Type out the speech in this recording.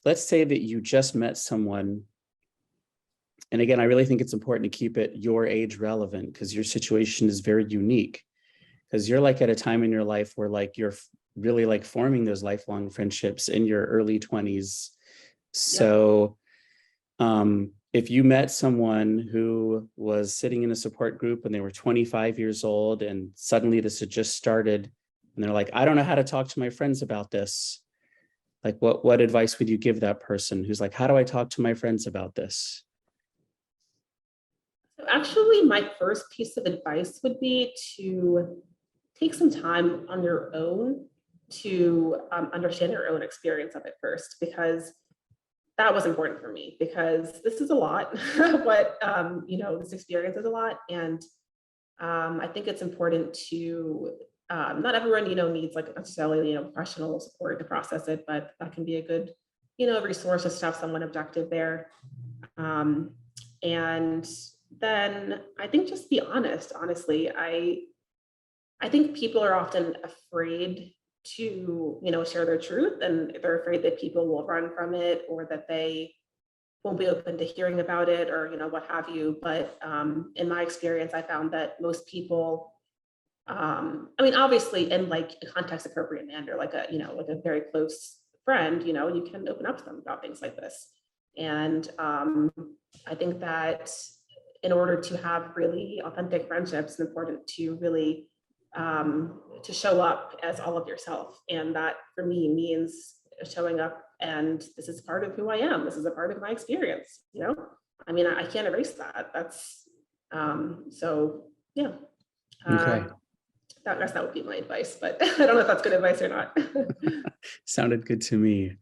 let's say that you just met someone. And again, I really think it's important to keep it your age relevant because your situation is very unique. Because you're like at a time in your life where like you're really like forming those lifelong friendships in your early 20s. So if you met someone who was sitting in a support group when they were 25 years old and suddenly this had just started and they're like, I don't know how to talk to my friends about this. Like what advice would you give that person who's like, how do I talk to my friends about this? So actually, my first piece of advice would be to take some time on your own to understand your own experience of it first, because that was important for me, because this is a lot. What this experience is a lot, and I think it's important to not everyone needs like necessarily professional support to process it, but that can be a good resource just to have someone objective there. And then I think just be honest. Honestly, I think people are often afraid to share their truth, and they're afraid that people will run from it, or that they won't be open to hearing about it, or what have you. But in my experience, I found that most people, I mean, obviously in like a context appropriate manner, like a very close friend, you can open up to them about things like this. And I think that in order to have really authentic friendships, it's important to really to show up as all of yourself. And that for me means showing up, and this is part of who I am. This is a part of my experience, I mean, I can't erase that. That's so yeah. Okay. I guess that would be my advice, but I don't know if that's good advice or not. Sounded good to me.